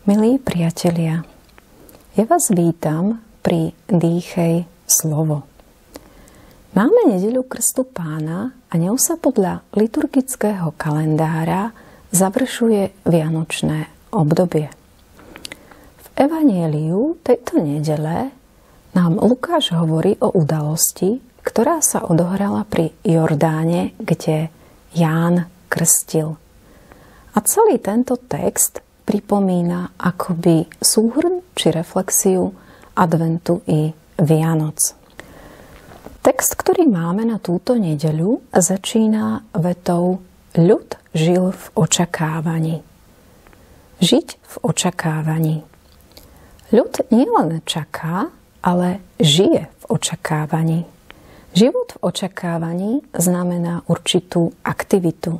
Milí priatelia, ja vás vítam pri Dýchej slovo. Máme nedeľu Krstu Pána a ňou sa podľa liturgického kalendára završuje vianočné obdobie. V Evanjeliu tejto nedele nám Lukáš hovorí o udalosti, ktorá sa odohrala pri Jordáne, kde Ján krstil. A celý tento text pripomína akoby súhrn či reflexiu adventu i Vianoc. Text, ktorý máme na túto nedeľu, začína vetou ľud žil v očakávaní. Žiť v očakávaní. Ľud nielen čaká, ale žije v očakávaní. Život v očakávaní znamená určitú aktivitu.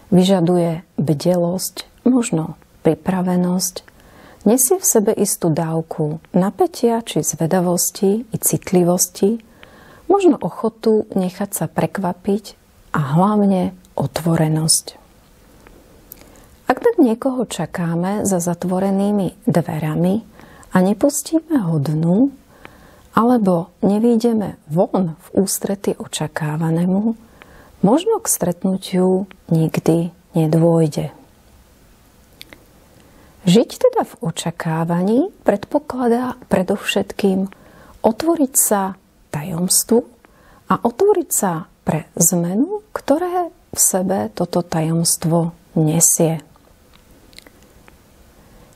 Vyžaduje bdelosť, možno pripravenosť, nesie v sebe istú dávku napätia či zvedavosti i citlivosti, možno ochotu nechať sa prekvapiť a hlavne otvorenosť. Ak tak niekoho čakáme za zatvorenými dverami a nepustíme ho dnu, alebo nevyjdeme von v ústrety očakávanému, možno k stretnutiu nikdy nedôjde. Žiť teda v očakávaní predpokladá predovšetkým otvoriť sa tajomstvu a otvoriť sa pre zmenu, ktoré v sebe toto tajomstvo nesie.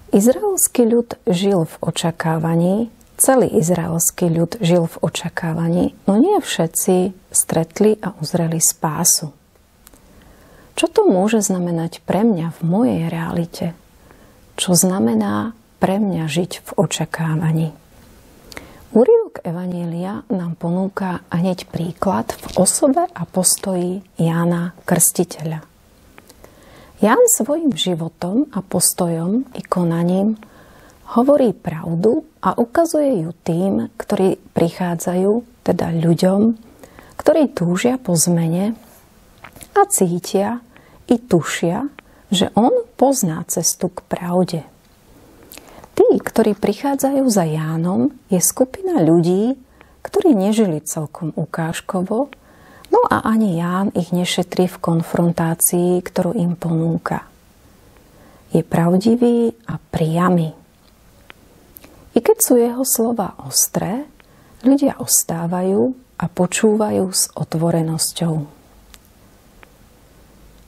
Izraelský ľud žil v očakávaní, celý izraelský ľud žil v očakávaní, no nie všetci stretli a uzreli spásu. Čo to môže znamenať pre mňa v mojej realite? Čo znamená pre mňa žiť v očakávaní? Úryvok Evanjelia nám ponúka hneď príklad v osobe a postoji Jána Krstiteľa. Ján svojim životom a postojom i konaním hovorí pravdu a ukazuje ju tým, ktorí prichádzajú, teda ľuďom, ktorí túžia po zmene a cítia i tušia, že on pozná cestu k pravde. Tí, ktorí prichádzajú za Jánom, je skupina ľudí, ktorí nežili celkom ukážkovo, no a ani Ján ich nešetrí v konfrontácii, ktorú im ponúka. Je pravdivý a priamy. I keď sú jeho slova ostré, ľudia ostávajú a počúvajú s otvorenosťou.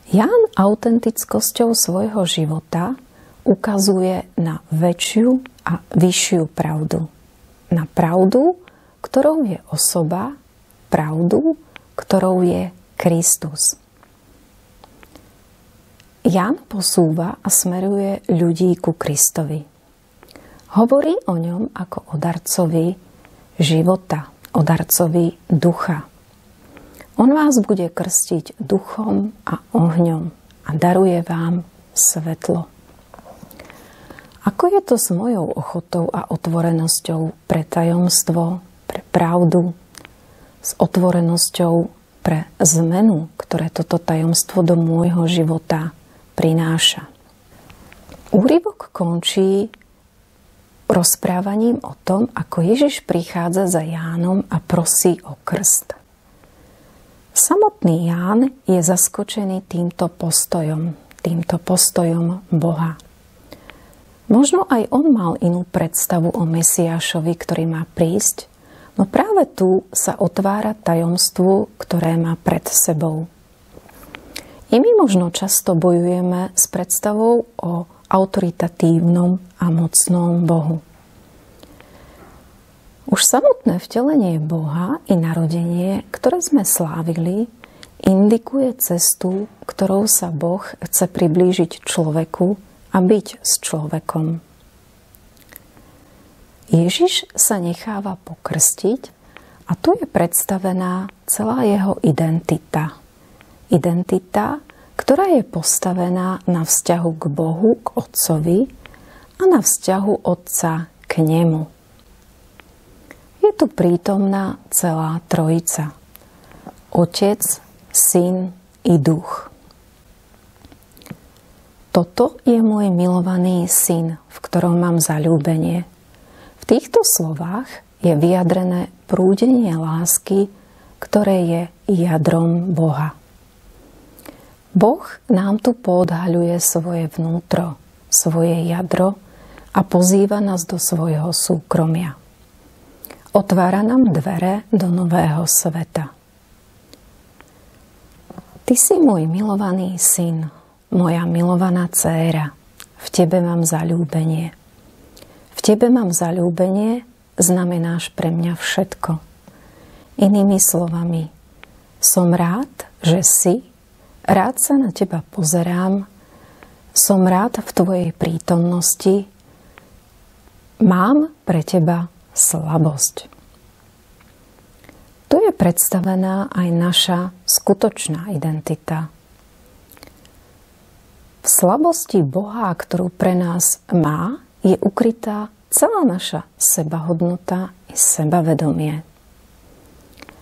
Ján autentickosťou svojho života ukazuje na väčšiu a vyššiu pravdu. Na pravdu, ktorou je osoba, pravdu, ktorou je Kristus. Ján posúva a smeruje ľudí ku Kristovi. Hovorí o ňom ako o darcovi života, o darcovi ducha. On vás bude krstiť duchom a ohňom a daruje vám svetlo. Ako je to s mojou ochotou a otvorenosťou pre tajomstvo, pre pravdu, s otvorenosťou pre zmenu, ktoré toto tajomstvo do môjho života prináša? Úryvok končí rozprávaním o tom, ako Ježiš prichádza za Jánom a prosí o krst. Samotný Ján je zaskočený týmto postojom Boha. Možno aj on mal inú predstavu o Mesiášovi, ktorý má prísť, no práve tu sa otvára tajomstvu, ktoré má pred sebou. I my možno často bojujeme s predstavou o autoritatívnom a mocnom Bohu. Už samotné vtelenie Boha i narodenie, ktoré sme slávili, indikuje cestu, ktorou sa Boh chce priblížiť človeku a byť s človekom. Ježiš sa necháva pokrstiť a tu je predstavená celá jeho identita. Identita, ktorá je postavená na vzťahu k Bohu, k Otcovi a na vzťahu Otca k nemu. Je tu prítomná celá Trojica. Otec, Syn i Duch. Toto je môj milovaný syn, v ktorom mám zaľúbenie. V týchto slovách je vyjadrené prúdenie lásky, ktoré je jadrom Boha. Boh nám tu poodhaľuje svoje vnútro, svoje jadro a pozýva nás do svojho súkromia. Otvára nám dvere do nového sveta. Ty si môj milovaný syn, moja milovaná dcéra, v tebe mám zaľúbenie. V tebe mám zaľúbenie znamenáš pre mňa všetko. Inými slovami, som rád, že si, rád sa na teba pozerám, som rád v tvojej prítomnosti, mám pre teba slabosť. Tu je predstavená aj naša skutočná identita. V slabosti Boha, ktorú pre nás má, je ukrytá celá naša sebahodnota i sebavedomie.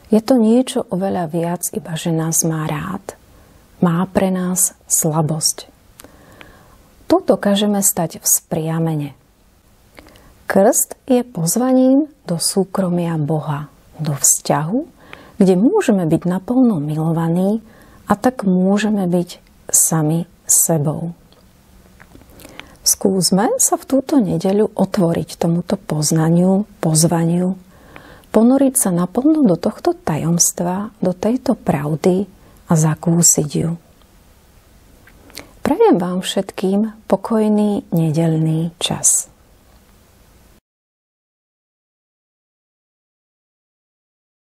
Je to niečo oveľa viac, iba že nás má rád. Má pre nás slabosť. Tu dokážeme stať vzpriamene. Krst je pozvaním do súkromia Boha, do vzťahu, kde môžeme byť naplno milovaní a tak môžeme byť sami sebou. Skúsme sa v túto nedeľu otvoriť tomuto poznaniu, pozvaniu, ponoriť sa naplno do tohto tajomstva, do tejto pravdy a zakúsiť ju. Prajem vám všetkým pokojný nedeľný čas.